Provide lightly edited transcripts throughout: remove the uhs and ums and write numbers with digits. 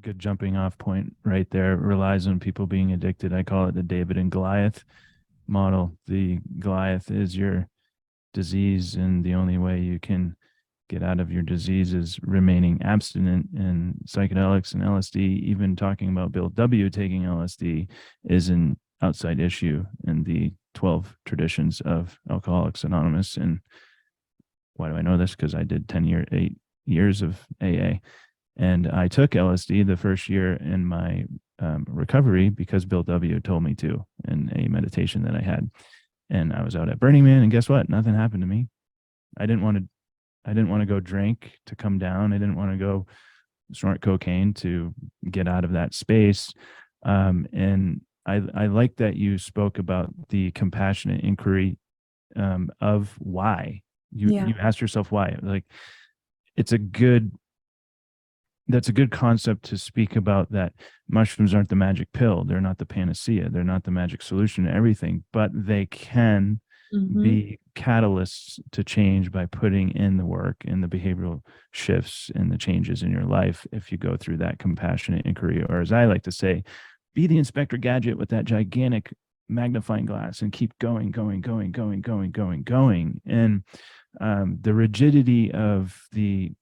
good jumping off point right there. It relies on people being addicted. I call it the David and Goliath model. The Goliath is your disease, and the only way you can get out of your disease is remaining abstinent. And psychedelics and LSD, even talking about Bill W. taking LSD, is an outside issue in the 12 traditions of Alcoholics Anonymous. And why do I know this? Because I did 8 years of AA. And I took LSD the first year in my recovery because Bill W. told me to in a meditation that I had. And I was out at Burning Man, and guess what? Nothing happened to me. I didn't want to. I didn't want to go drink to come down. I didn't want to go snort cocaine to get out of that space. And I like that you spoke about the compassionate inquiry of why. You asked yourself why. Like, it's a good that's a good concept to speak about, that mushrooms aren't the magic pill. They're not the panacea. They're not the magic solution to everything, but they can be catalysts to change by putting in the work and the behavioral shifts and the changes in your life if you go through that compassionate inquiry. Or, as I like to say, be the Inspector Gadget with that gigantic magnifying glass and keep going. And the rigidity of the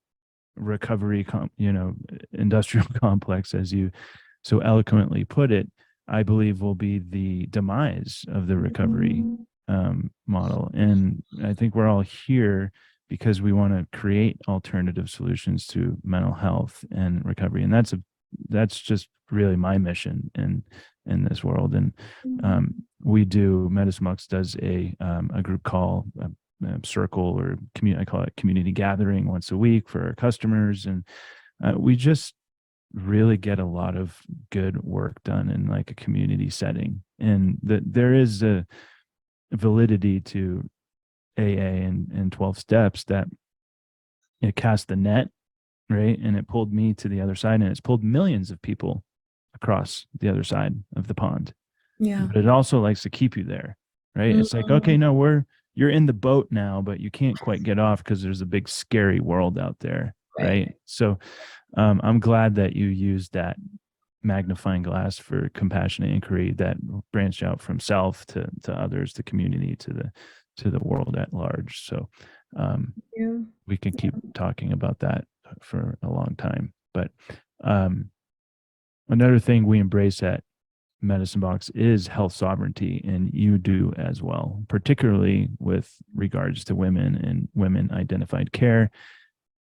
recovery, industrial complex, as you so eloquently put it, I believe will be the demise of the recovery model. And I think we're all here because we want to create alternative solutions to mental health and recovery. And that's just really my mission in this world. And we do, Medicine Box does a group call, circle, or community. I call it community gathering, once a week for our customers. And we just really get a lot of good work done in like a community setting. And there is a validity to AA and 12 steps, that it cast the net, right? And it pulled me to the other side, and it's pulled millions of people across the other side of the pond. Yeah. But it also likes to keep you there, right? It's like, okay, no, you're in the boat now, but you can't quite get off because there's a big scary world out there, right? So I'm glad that you used that magnifying glass for compassionate inquiry that branched out from self to others, the community, to the world at large. So we can keep talking about that for a long time. But another thing we embrace at Medicine Box is health sovereignty, and you do as well, particularly with regards to women and women identified care.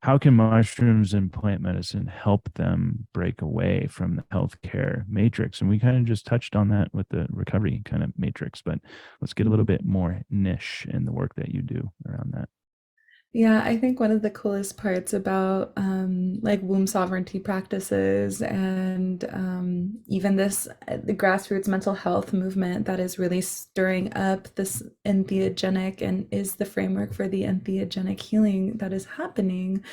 How can mushrooms and plant medicine help them break away from the healthcare matrix? And we kind of just touched on that with the recovery kind of matrix, but let's get a little bit more niche in the work that you do around that. Yeah, I think one of the coolest parts about like womb sovereignty practices and even the grassroots mental health movement that is really stirring up this entheogenic and is the framework for the entheogenic healing that is happening.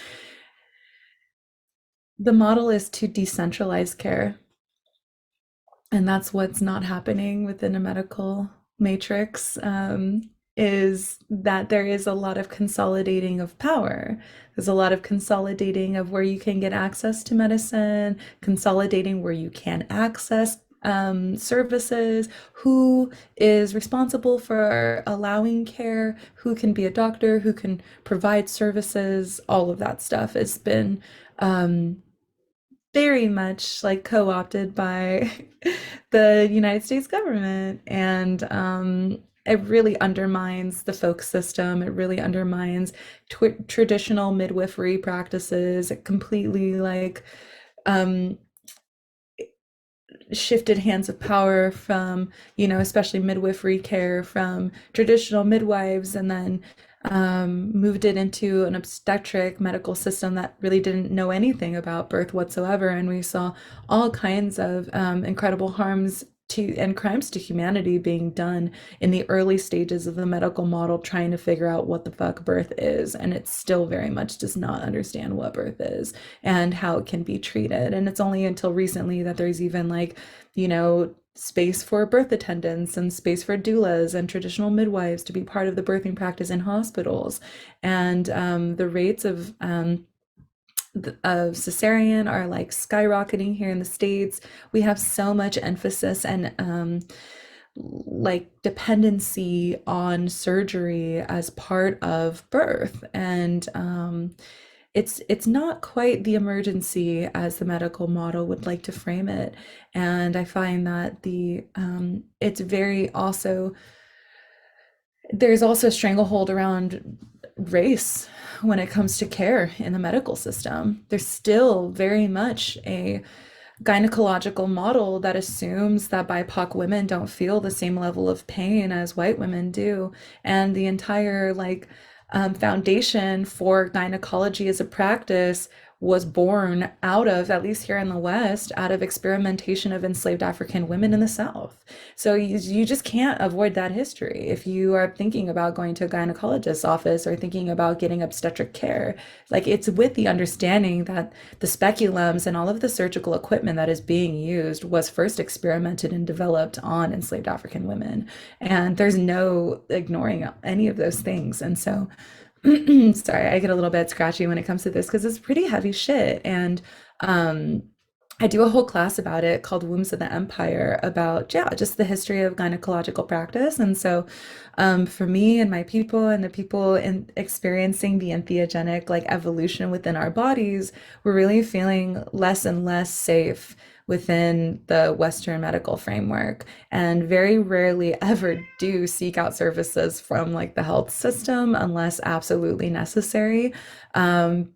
The model is to decentralize care, and that's what's not happening within a medical matrix. Is that there is a lot of consolidating of power. There's a lot of consolidating of where you can get access to medicine, consolidating where you can access services, who is responsible for allowing care, who can be a doctor, who can provide services. All of that stuff has been very much like co-opted by the United States government. And it really undermines the folk system. It really undermines traditional midwifery practices. It completely like shifted hands of power from, especially midwifery care, from traditional midwives, and then moved it into an obstetric medical system that really didn't know anything about birth whatsoever. And we saw all kinds of incredible harms to and crimes to humanity being done in the early stages of the medical model, trying to figure out what the fuck birth is. And it still very much does not understand what birth is and how it can be treated. And it's only until recently that there's even like, space for birth attendants and space for doulas and traditional midwives to be part of the birthing practice in hospitals. And the rates of of cesarean are like skyrocketing here in the States. We have so much emphasis and like dependency on surgery as part of birth, and it's not quite the emergency as the medical model would like to frame it. And I find that it's very also, there's also a stranglehold around race when it comes to care in the medical system. There's still very much a gynecological model that assumes that BIPOC women don't feel the same level of pain as white women do. And the entire foundation for gynecology as a practice was born out of, at least here in the West, out of experimentation of enslaved African women in the South. So you just can't avoid that history if you are thinking about going to a gynecologist's office or thinking about getting obstetric care. Like, it's with the understanding that the speculums and all of the surgical equipment that is being used was first experimented and developed on enslaved African women. And there's no ignoring any of those things. And so sorry, I get a little bit scratchy when it comes to this because it's pretty heavy shit. And um, I do a whole class about it called Wombs of the Empire, about, yeah, just the history of gynecological practice. And so for me and my people and the people in experiencing the entheogenic like evolution within our bodies, we're really feeling less and less safe within the Western medical framework, and very rarely ever do seek out services from like the health system unless absolutely necessary,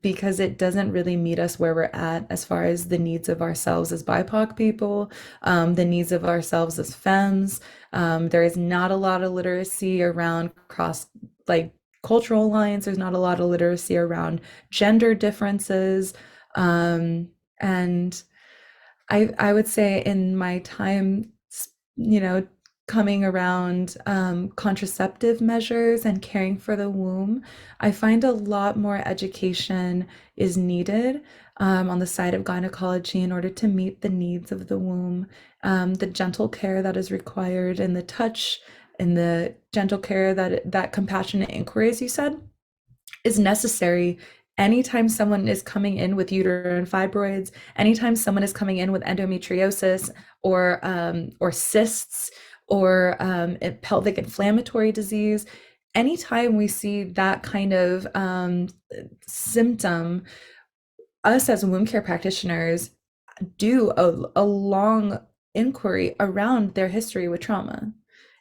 because it doesn't really meet us where we're at as far as the needs of ourselves as BIPOC people, the needs of ourselves as femmes. There is not a lot of literacy around cross like cultural lines. There's not a lot of literacy around gender differences. And I would say in my time, you know, coming around contraceptive measures and caring for the womb, I find a lot more education is needed on the side of gynecology in order to meet the needs of the womb, the gentle care that is required, and the touch and the gentle care that compassionate inquiry, as you said, is necessary anytime someone is coming in with uterine fibroids, anytime someone is coming in with endometriosis or cysts or pelvic inflammatory disease. Anytime we see that kind of symptom, us as womb care practitioners do a long inquiry around their history with trauma.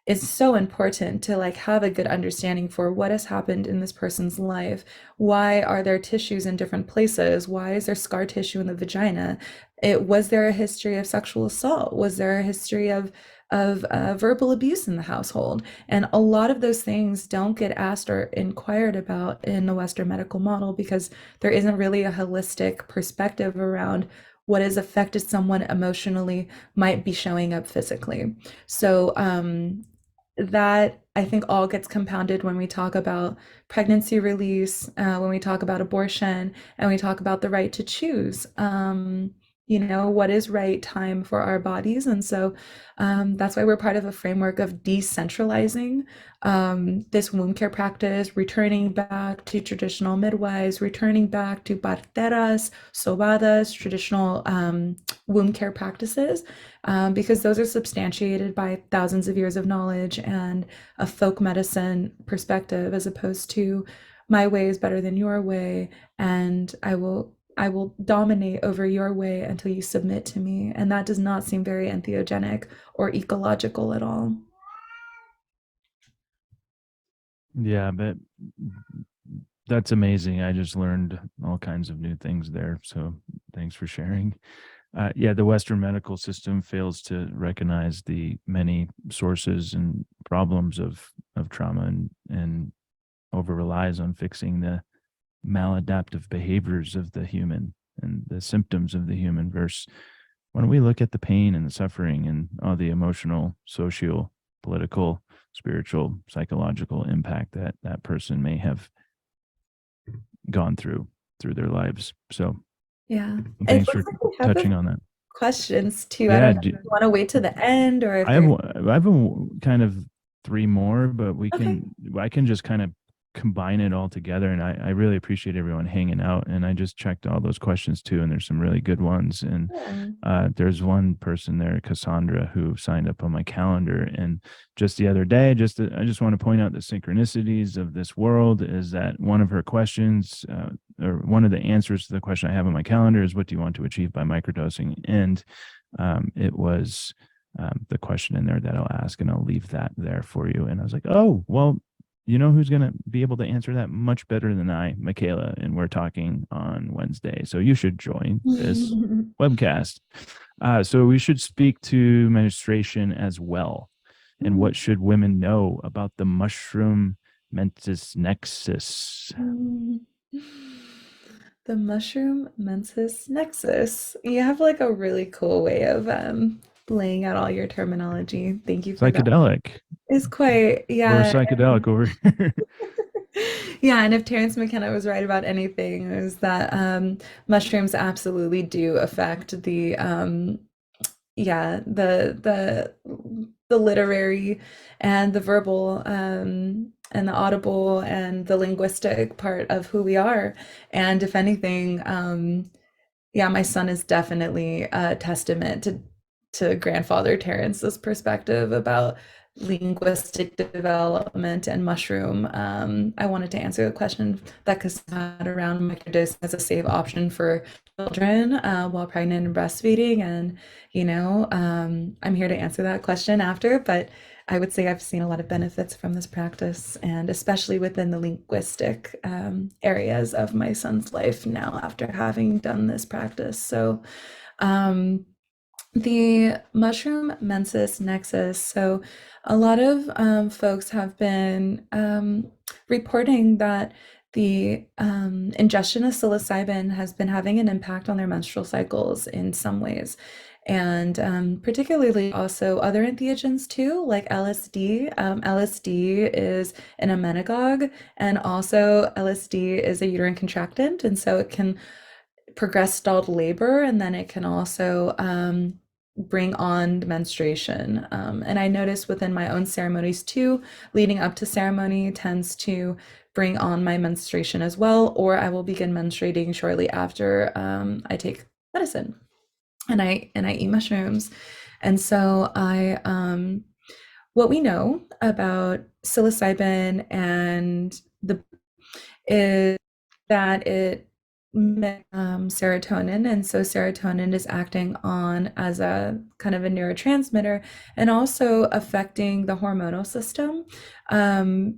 It's so important to like have a good understanding for what has happened in this person's life. Why are there tissues in different places? Why is there scar tissue in the vagina? Was there a history of sexual assault? Was there a history of verbal abuse in the household? And a lot of those things don't get asked or inquired about in the Western medical model because there isn't really a holistic perspective around what has affected someone emotionally might be showing up physically. So that I think all gets compounded when we talk about pregnancy release, when we talk about abortion, and we talk about the right to choose. What is right time for our bodies. And so that's why we're part of a framework of decentralizing this womb care practice, returning back to traditional midwives, returning back to parteras, sobadas, traditional womb care practices, because those are substantiated by thousands of years of knowledge and a folk medicine perspective, as opposed to my way is better than your way, and I will dominate over your way until you submit to me. And that does not seem very entheogenic or ecological at all. Yeah, but that's amazing. I just learned all kinds of new things there. So thanks for sharing. Yeah, the Western medical system fails to recognize the many sources and problems of trauma and over relies on fixing the maladaptive behaviors of the human and the symptoms of the human, versus when we look at the pain and the suffering and all the emotional, social, political, spiritual, psychological impact that that person may have gone through their lives. So Yeah. It thanks looks for like we have a touching on that. questions too. I Yeah, don't know if you want to wait to the end or if I have there's I have a kind of three more, but okay. I can just kind of combine it all together. And I really appreciate everyone hanging out. And I just checked all those questions too, and there's some really good ones. And Yeah. there's one person there, Cassandra, who signed up on my calendar. And just the other day, I just want to point out the synchronicities of this world is that one of her questions, or one of the answers to the question I have on my calendar is, what do you want to achieve by microdosing? And it was the question in there that I'll ask, and I'll leave that there for you. And I was like, oh, well, you know who's going to be able to answer that much better than I, Mikaela, and we're talking on Wednesday. So you should join this webcast. So we should speak to menstruation as well. And what should women know about the mushroom mentis nexus? The mushroom mensis nexus. You have like a really cool way of laying out all your terminology. Thank you for that. Psychedelic. It's quite, We're yeah. psychedelic over here. Yeah, and if Terrence McKenna was right about anything, it was that mushrooms absolutely do affect the yeah, the literary and the verbal and the audible and the linguistic part of who we are. And if anything, yeah, my son is definitely a testament to grandfather Terrence's perspective about linguistic development and mushroom. I wanted to answer the question that Cass had around microdosing as a safe option for children while pregnant and breastfeeding. And, I'm here to answer that question after, but I would say I've seen a lot of benefits from this practice, and especially within the linguistic areas of my son's life now after having done this practice. So, um, the mushroom mensis nexus. So, a lot of folks have been reporting that the ingestion of psilocybin has been having an impact on their menstrual cycles in some ways. And particularly also other entheogens too, like LSD. LSD is an emmenagogue, and also LSD is a uterine contractant. And so it can progress stalled labor, and then it can also bring on menstruation. And I notice within my own ceremonies too, leading up to ceremony tends to bring on my menstruation as well, or I will begin menstruating shortly after I take medicine and I eat mushrooms. And so what we know about psilocybin and the is that it serotonin, and so serotonin is acting on as a kind of a neurotransmitter and also affecting the hormonal system.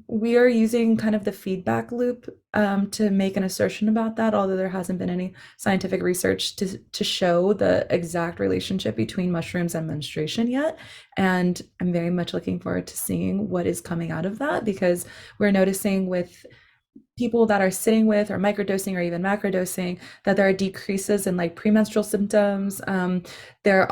We are using kind of the feedback loop to make an assertion about that, although there hasn't been any scientific research to show the exact relationship between mushrooms and menstruation yet. And I'm very much looking forward to seeing what is coming out of that, because we're noticing with people that are sitting with or microdosing or even macrodosing that there are decreases in like premenstrual symptoms. There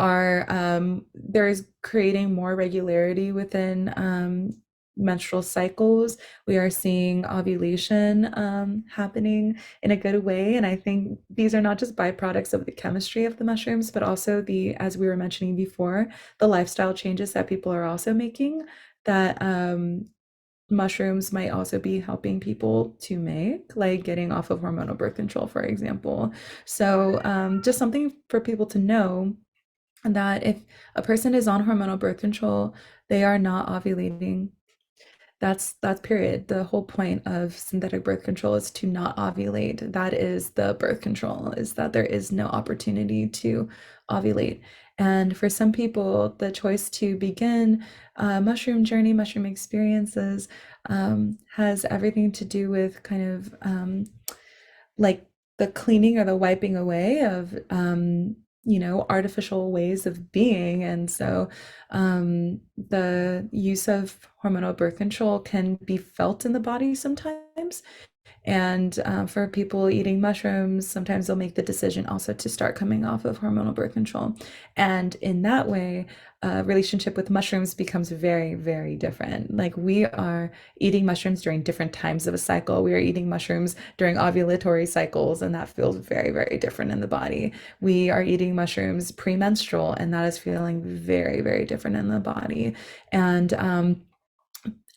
is creating more regularity within menstrual cycles. We are seeing ovulation happening in a good way. And I think these are not just byproducts of the chemistry of the mushrooms, but also as we were mentioning before, the lifestyle changes that people are also making that mushrooms might also be helping people to make, like getting off of hormonal birth control, for example. So, just something for people to know that if a person is on hormonal birth control, they are not ovulating. That's period. The whole point of synthetic birth control is to not ovulate. That is the birth control, is that there is no opportunity to ovulate. And for some people, the choice to begin mushroom journey, mushroom experiences, has everything to do with kind of like the cleaning or the wiping away of artificial ways of being. And so the use of hormonal birth control can be felt in the body sometimes. And for people eating mushrooms, sometimes they'll make the decision also to start coming off of hormonal birth control. And in that way, relationship with mushrooms becomes very, very different. Like we are eating mushrooms during different times of a cycle. We are eating mushrooms during ovulatory cycles, and that feels very, very different in the body. We are eating mushrooms premenstrual, and that is feeling very, very different in the body. And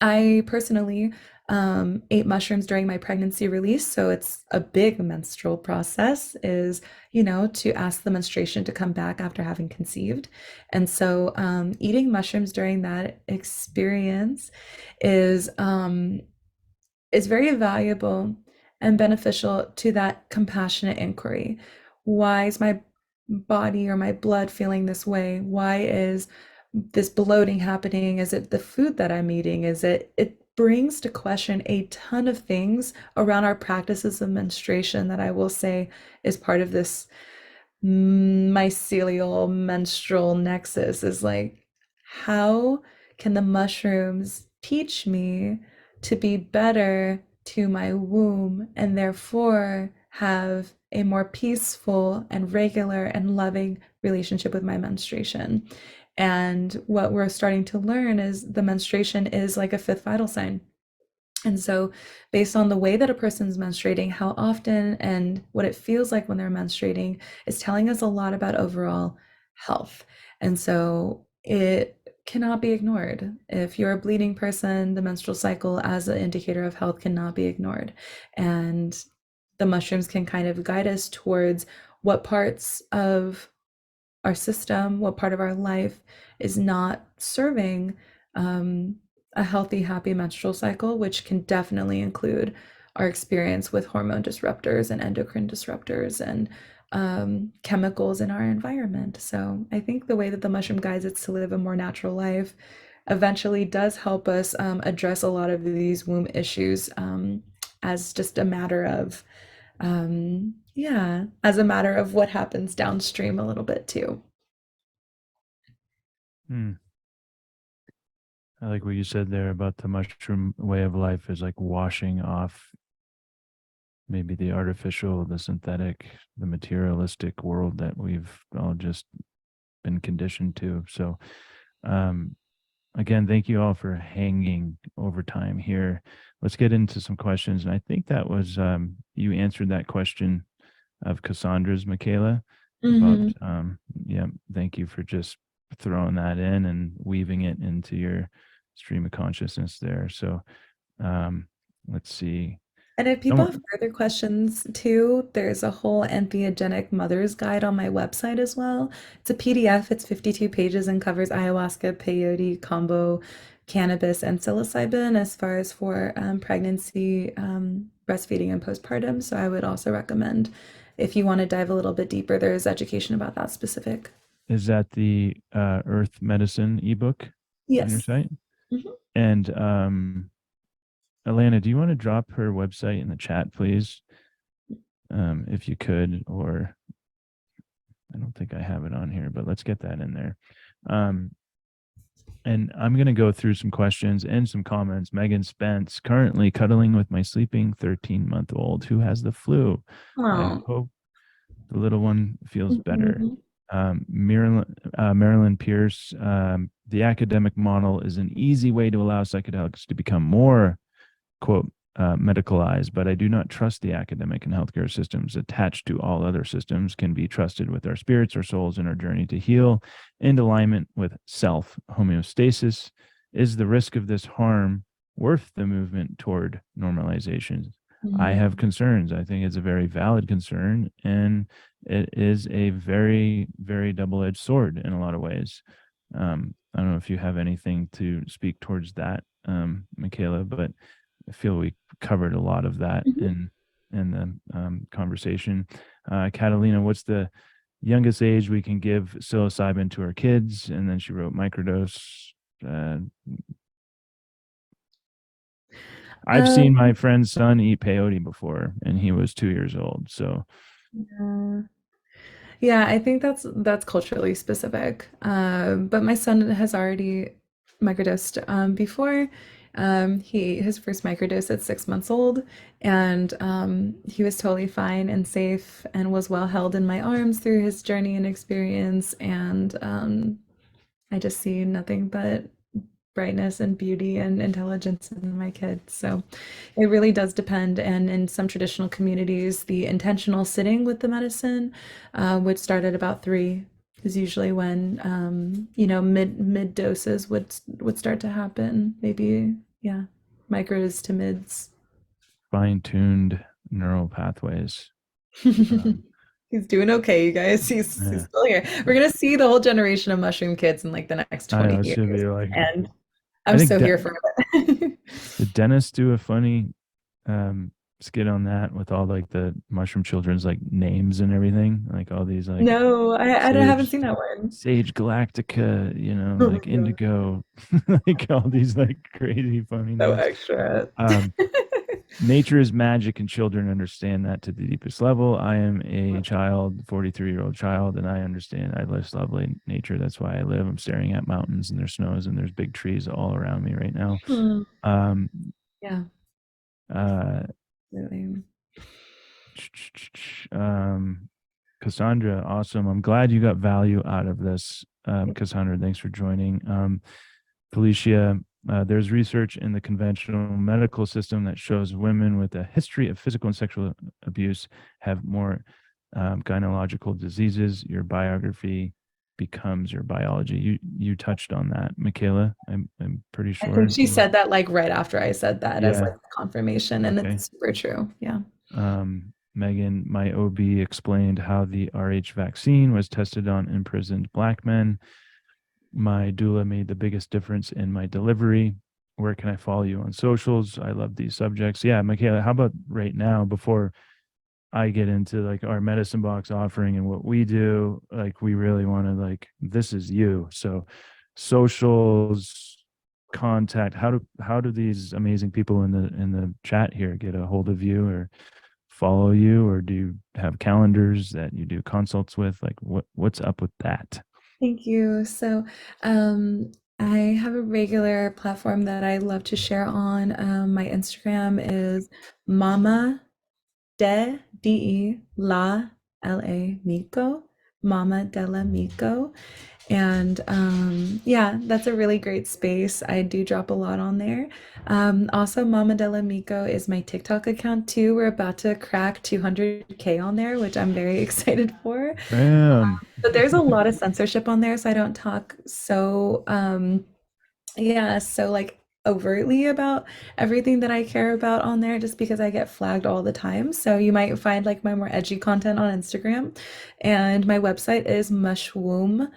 I personally ate mushrooms during my pregnancy release. So it's a big menstrual process is, you know, to ask the menstruation to come back after having conceived. And so eating mushrooms during that experience is is very valuable and beneficial to that compassionate inquiry. Why is my body or my blood feeling this way? Why is this bloating happening? Is it the food that I'm eating? Is it brings to question a ton of things around our practices of menstruation that I will say is part of this mycelial menstrual nexus is like, how can the mushrooms teach me to be better to my womb and therefore have a more peaceful and regular and loving relationship with my menstruation? And what we're starting to learn is the menstruation is like a fifth vital sign. And so, based on the way that a person's menstruating, how often and what it feels like when they're menstruating is telling us a lot about overall health. And so, it cannot be ignored. If you're a bleeding person, the menstrual cycle as an indicator of health cannot be ignored. And the mushrooms can kind of guide us towards what parts of our system, what part of our life is not serving um, a healthy, happy menstrual cycle, which can definitely include our experience with hormone disruptors and endocrine disruptors and chemicals in our environment. So I think the way that the mushroom guides us to live a more natural life eventually does help us address a lot of these womb issues as just a matter of yeah, as a matter of what happens downstream a little bit too. Hmm. I like what you said there about the mushroom way of life is like washing off maybe the artificial, the synthetic, the materialistic world that we've all just been conditioned to. So, um, again, thank you all for hanging over time here. Let's get into some questions. And I think that was you answered that question of Cassandra's, Mikaela, about Hmm. yeah. Thank you for just throwing that in and weaving it into your stream of consciousness there. So um, let's see. And if people have Someone further questions too, there's a whole entheogenic mother's guide on my website as well. It's a PDF, it's 52 pages and covers ayahuasca, peyote, combo, cannabis, and psilocybin as far as for pregnancy, breastfeeding, and postpartum. So I would also recommend if you want to dive a little bit deeper, there's education about that specific. is that the Earth Medicine ebook on your Yes. site? Mhm. And Alana, do you want to drop her website in the chat, please? If you could, or I don't think I have it on here, but let's get that in there. Um, and I'm going to go through some questions and some comments. Megan Spence, currently cuddling with my sleeping 13-month-old who has the flu. I Oh. hope the little one feels better. Mhm. Marilyn Pierce, the academic model is an easy way to allow psychedelics to become more, quote, medicalized, but I do not trust the academic and healthcare systems attached to all other systems can be trusted with our spirits, our souls, and our journey to heal in alignment with self homeostasis. Is the risk of this harm worth the movement toward normalization? I have Mhm. concerns. I think it's a very valid concern, and it is a very, very double-edged sword in a lot of ways. I don't know if you have anything to speak towards that, Mikaela, but I feel we covered a lot of that Mhm. in the conversation. Catalina, what's the youngest age we can give psilocybin to our kids? And then she wrote microdose. Uh, I've seen Um, my friend's son eat peyote before, and he was 2 years old. So yeah. Yeah, I think that's culturally specific. But my son has already microdosed before. He his first microdose at 6 months old, and he was totally fine and safe and was well held in my arms through his journey and experience. And I just see nothing but brightness and beauty and intelligence in my kids. So it really does depend. And in some traditional communities, the intentional sitting with the medicine would start at about 3, is usually when you know mid doses would start to happen. Maybe yeah. Micros to mids. Fine-tuned neural pathways. Um, He's doing okay, you guys. He's yeah, still here. We're gonna see the whole generation of mushroom kids in like the next I know 20 it should years. be like. And I I'm think so here for it. did Dennis do a funny skit on that with all like the mushroom children's like names and everything, like all these like No, I haven't sage seen that one. sage galactica, you know, Oh my like God. indigo, like all these like crazy funny So names. extra. Um, Nature is magic and children understand that to the deepest level. I am a child, 43-year-old child, and I understand I love lovely nature. That's why I live. I'm staring at mountains and there's snows and there's big trees all around me right now. Hmm. Um, Yeah, uh, really. um, Cassandra, awesome. I'm glad you got value out of this. Cassandra, thanks for joining. Felicia, there's research in the conventional medical system that shows women with a history of physical and sexual abuse have more gynecological diseases. Your biography becomes your biology. You touched on that, Mikaela. I'm pretty I think sure. she said that like right after I said that as Yeah. like confirmation, and Okay. it's super true. Yeah. Megan, my OB explained how the RH vaccine was tested on imprisoned Black men. My doula made the biggest difference in my delivery. Where can I follow you on socials? I love these subjects. Yeah, Mikaela, how about right now before I get into like our medicine box offering and what we do? Like, we really want to like, this is you. So, socials, contact. How do these amazing people in the chat here get a hold of you or follow you, or do you have calendars that you do consults with? Like, what's up with that? Thank you. So, I have a regular platform that I love to share on. My Instagram is Mama De Mico, Mama Della Mico. And yeah, that's a really great space. I do drop a lot on there. Also, Mama Della Mico is my TikTok account too. We're about to crack 200K on there, which I'm very excited for. Bam. But there's a lot of censorship on there, so I don't talk so yeah, so like overtly about everything that I care about on there just because I get flagged all the time. So you might find like my more edgy content on Instagram. And my website is mushwomb.love.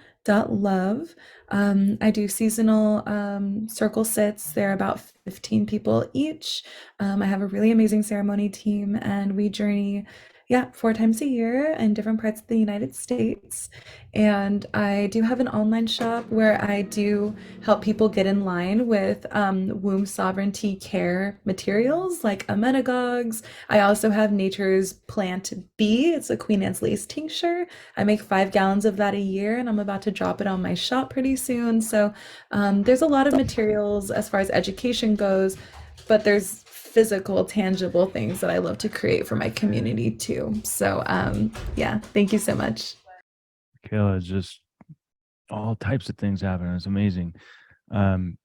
I do seasonal circle sits. They're about 15 people each. I have a really amazing ceremony team and we journey, yeah, 4 times a year in different parts of the United States. And I do have an online shop where I do help people get in line with womb sovereignty care materials like emetagogues. I also have Nature's Plant B. It's a Queen Anne's Lace tincture. I make 5 gallons of that a year, and I'm about to drop it on my shop pretty soon. So there's a lot of materials as far as education goes, but there's physical, tangible things that I love to create for my community too. So yeah, thank you so much. Kayla, is just all types of things happening. It's amazing. Um,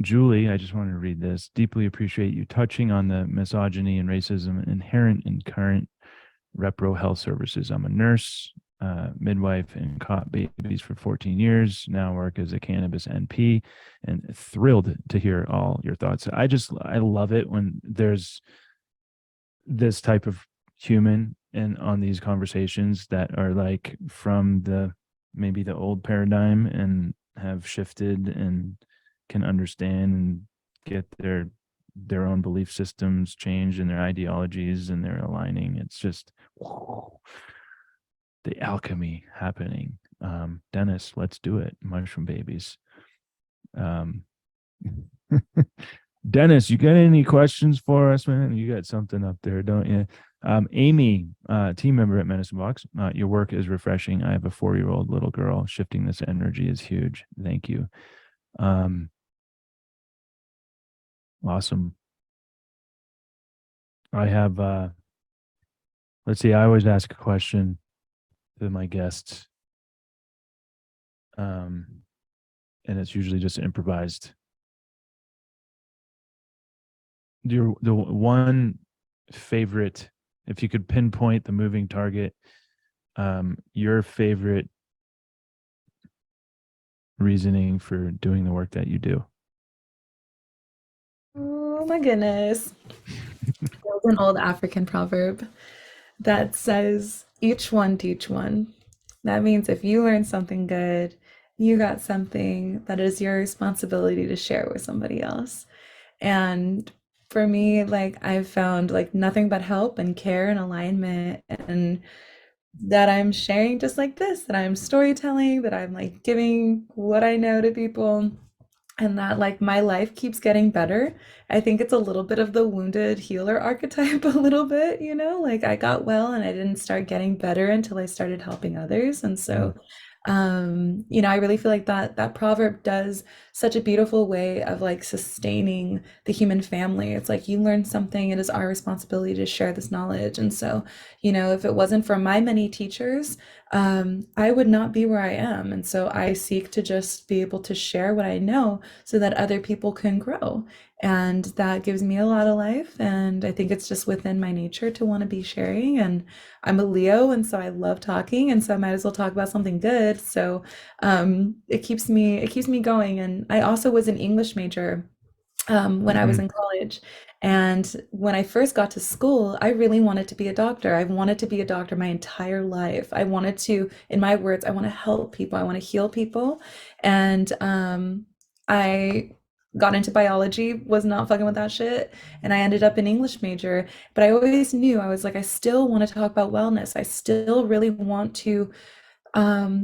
Julie, I just wanted to read this. Deeply appreciate you touching on the misogyny and racism inherent in current repro health services. I'm a nurse, midwife, and caught babies for 14 years. Now work as a cannabis NP, and thrilled to hear all your thoughts. I love it when there's this type of human and on these conversations that are like from the maybe the old paradigm and have shifted and can understand and get their own belief systems changed and their ideologies and they're aligning. It's just whoa, the alchemy happening. Dennis, let's do it. Mushroom babies. Um, Dennis, you got any questions for us, man? You got something up there, don't you? Amy, team member at Medicine Box, your work is refreshing. I have a 4-year-old little girl. Shifting this energy is huge. Thank you. Um, awesome. I have, let's see, I always ask a question to my guests, um, and it's usually just improvised. The one favorite, if you could pinpoint the moving target, your favorite reasoning for doing the work that you do? Oh my goodness. There's an old African proverb that says, each one teach one. That means if you learn something good, you got something that is your responsibility to share with somebody else. And for me, like I've found like nothing but help and care and alignment, and that I'm sharing just like this, that I'm storytelling, that I'm like giving what I know to people, and that like my life keeps getting better. I think it's a little bit of the wounded healer archetype, a little bit, like I got well and I didn't start getting better until I started helping others. And Mm. so, I really feel like that proverb does such a beautiful way of like sustaining the human family. It's like you learn something, it is our responsibility to share this knowledge. And so, if it wasn't for my many teachers, I would not be where I am. And so I seek to just be able to share what I know so that other people can grow. And that gives me a lot of life. And I think it's just within my nature to want to be sharing. And I'm a Leo, and so I love talking. And so I might as well talk about something good. So it keeps me going. And I also was an English major when I was Mm. in college. And when I first got to school, I really wanted to be a doctor. I wanted to be a doctor my entire life. I wanted to, in my words, I want to help people. I want to heal people. And I got into biology, was not fucking with that shit. And I ended up an English major. But I always knew, I was like, I still want to talk about wellness. I still really want to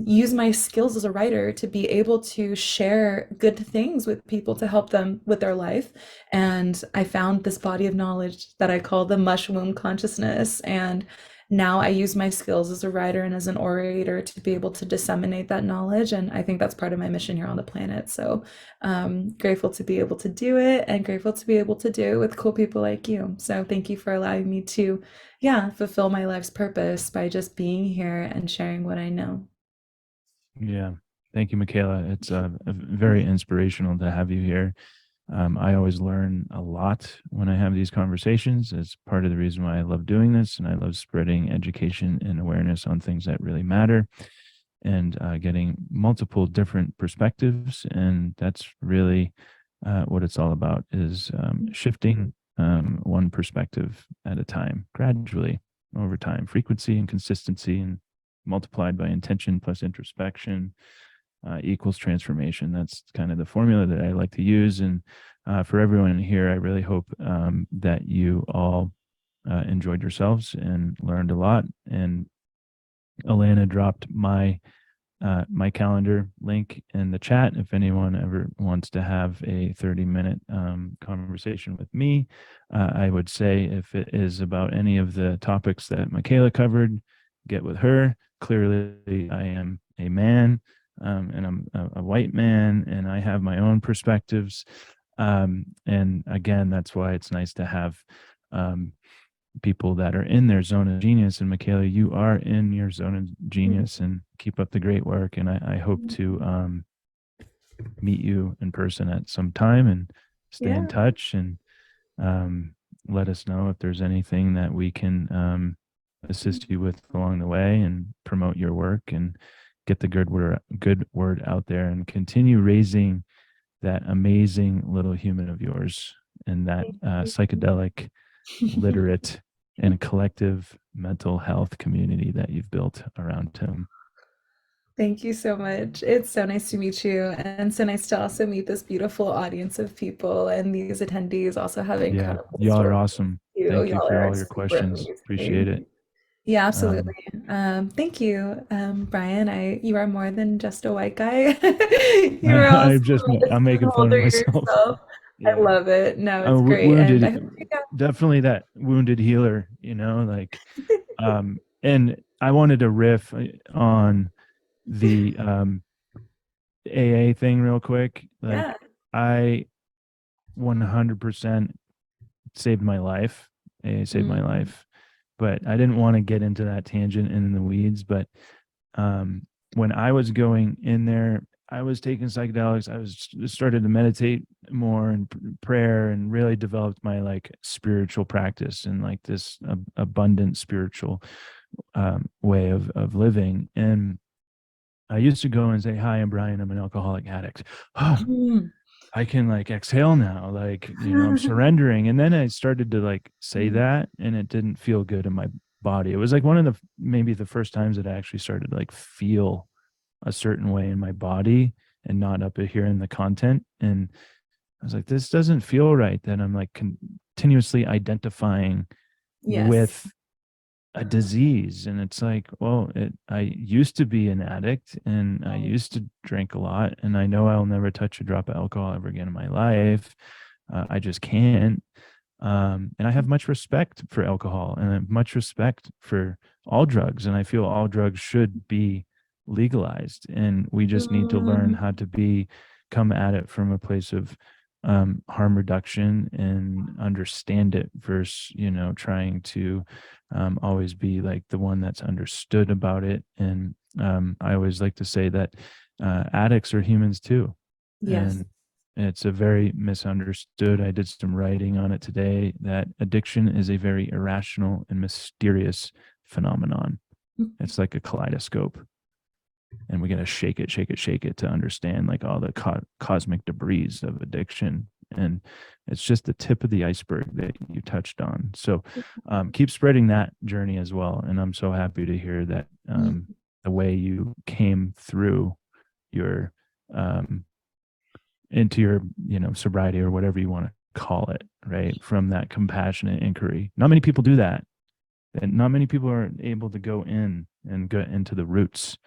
use my skills as a writer to be able to share good things with people to help them with their life. And I found this body of knowledge that I call the mushroom consciousness. And now I use my skills as a writer and as an orator to be able to disseminate that knowledge. And I think that's part of my mission here on the planet. So grateful to be able to do it, and grateful to be able to do it with cool people like you. So thank you for allowing me to, yeah, fulfill my life's purpose by just being here and sharing what I know. Yeah. Thank you, Mikaela. It's very inspirational to have you here. I always learn a lot when I have these conversations. It's part of the reason why I love doing this, and I love spreading education and awareness on things that really matter, and getting multiple different perspectives. And that's really what it's all about: is shifting one perspective at a time, gradually over time, frequency and consistency, and multiplied by intention plus introspection equals transformation. That's kind of the formula that I like to use. And for everyone here, I really hope that you all enjoyed yourselves and learned a lot. And Alana dropped my calendar link in the chat if anyone ever wants to have a 30-minute conversation with me. I would say if it is about any of the topics that Mikaela covered, get with her. Clearly, I am a man, and I'm a white man, and I have my own perspectives. And again, that's why it's nice to have um, people that are in their zone of genius. And Mikaela, you are in your zone of genius, and keep up the great work. And I hope to meet you in person at some time and stay in Yeah. touch, and um, let us know if there's anything that we can assist you with along the way, and promote your work and get the good word out there, and continue raising that amazing little human of yours, and that psychedelic, literate, and collective mental health community that you've built around him. Thank you so much. It's so nice to meet you, and so nice to also meet this beautiful audience of people. And these attendees also have Yeah, incredible y'all are stories awesome. too. Thank you Y'all for are all your super questions. Appreciate amazing. it. Yeah, Um, absolutely. Thank you, Brian. You are more than just a white guy. You are I, also I'm just a I'm making fun of holder myself. yourself. I Yeah, love it. No, I'm it's great. And I wounded. hope you got, Definitely that wounded healer. Like, and I wanted to riff on the AA thing real quick. yeah. Like, I 100% saved my life. AA saved my Mm, life, but I didn't want to get into that tangent and in the weeds. But um, when I was going in there, I was taking psychedelics. I was started to meditate more, and prayer, and really developed my like spiritual practice, and like this abundant spiritual way of living. And I used to go and say, "Hi, I'm Brian. I'm an alcoholic addict." I can like exhale now, like, I'm surrendering. And then I started to like say that, and it didn't feel good in my body. It was like one of the maybe the first times that I actually started to like feel a certain way in my body and not up here in the content. And I was like, this doesn't feel right. That I'm like continuously identifying Yes. with a disease. And it's like, well, I used to be an addict and I used to drink a lot, and I know I'll never touch a drop of alcohol ever again in my life. I just can't. And I have much respect for alcohol, and I have much respect for all drugs, and I feel all drugs should be legalized, and we just need to learn Mm, how to come at it from a place of harm reduction and understand it versus trying to always be like the one that's understood about it. And I always like to say that addicts are humans too, yes. and it's a very misunderstood. I did some writing on it today that addiction is a very irrational and mysterious phenomenon. It's like a kaleidoscope, and we got to shake it to understand like all the cosmic debris of addiction. And it's just the tip of the iceberg that you touched on. So keep spreading that journey as well. And I'm so happy to hear that the way you came through your um, into your sobriety or whatever you want to call it, right, from that compassionate inquiry. Not many people do that, and not many people are able to go in and get into the roots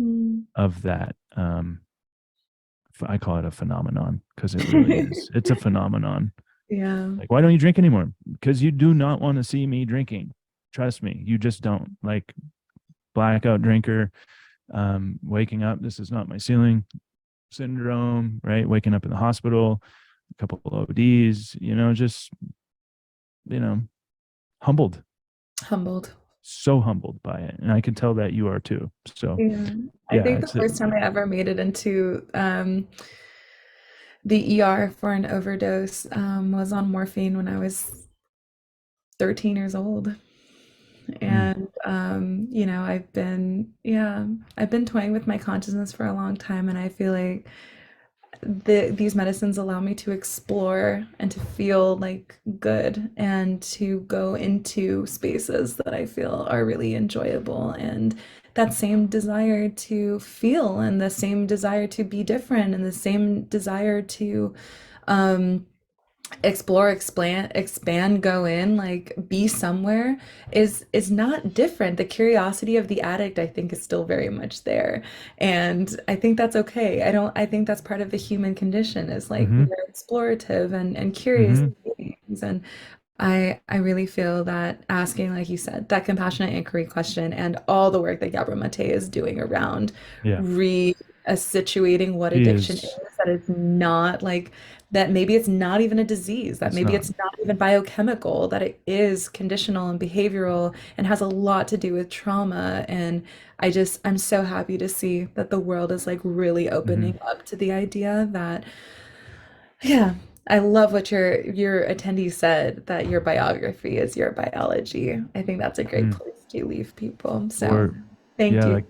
Mm. of that. I call it a phenomenon because it really is. It's a phenomenon. Yeah. Like, why don't you drink anymore? Because you do not want to see me drinking. Trust me, you just don't. Like, blackout drinker, waking up, this is not my ceiling syndrome, right? Waking up in the hospital, a couple of ODs, just, you know, humbled, Humbled. so humbled by it. And I can tell that you are too. So Yeah. I yeah, think the first time I ever made it into the ER for an overdose was on morphine when I was 13 years old. mm, And I've been toying with my consciousness for a long time, and I feel like these medicines allow me to explore and to feel like good and to go into spaces that I feel are really enjoyable, and that same desire to feel and the same desire to be different and the same desire to um explore, expand, go in, like be somewhere is not different. The curiosity of the addict, I think, is still very much there, and I think that's okay. I think that's part of the human condition, is like mm-hmm, we're explorative and curious mm-hmm, beings. And I really feel that asking, like you said, that compassionate inquiry question and all the work that Gabor Mate is doing around yeah, re-situating what he addiction is, is. that it's not like that, maybe it's not even a disease, that It's maybe not. it's not even biochemical, that it is conditional and behavioral and has a lot to do with trauma. And I'm so happy to see that the world is like really Mm-hmm, opening up to the idea that, yeah, I love what your attendee said, that your biography is your biology. I think that's a great mm. place to leave people. So, Or thank yeah, you. like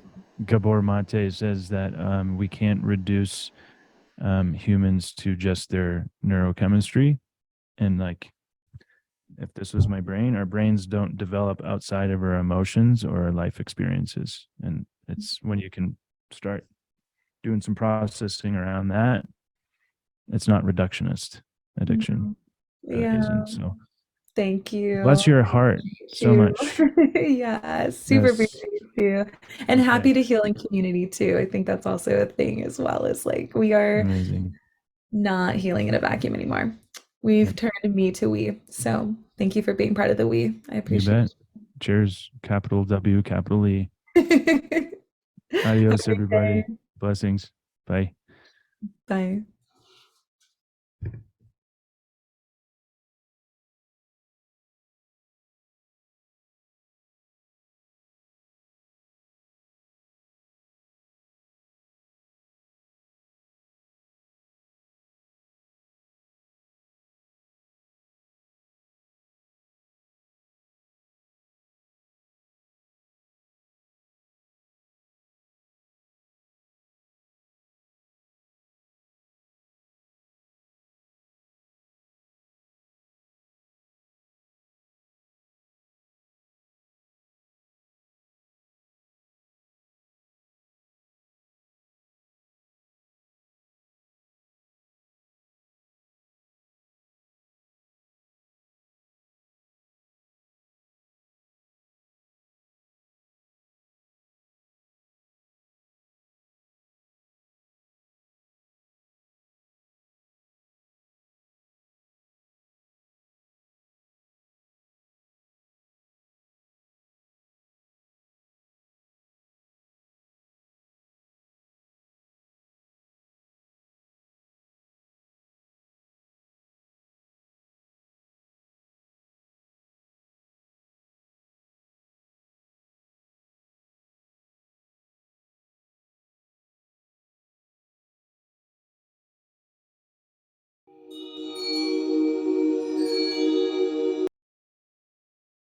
Gabor Mate says that we can't reduce humans to just their neurochemistry. And like, if this was my brain, our brains don't develop outside of our emotions or our life experiences. And it's when you can start doing some processing around that, it's not reductionist addiction. Mhm. Yeah, Isn't. So thank you. bless your heart Thank so you. much. Yeah, super Yes. appreciate you. And Okay. happy to heal in community too. I think that's also a thing as well, is like we are Amazing. not healing in a vacuum anymore. We've Yep. turned me to we. So thank you for being part of the we. I You appreciate bet. Cheers. Capital W, capital E. it. Have Adios, a great day. everybody. Blessings. Bye. Bye.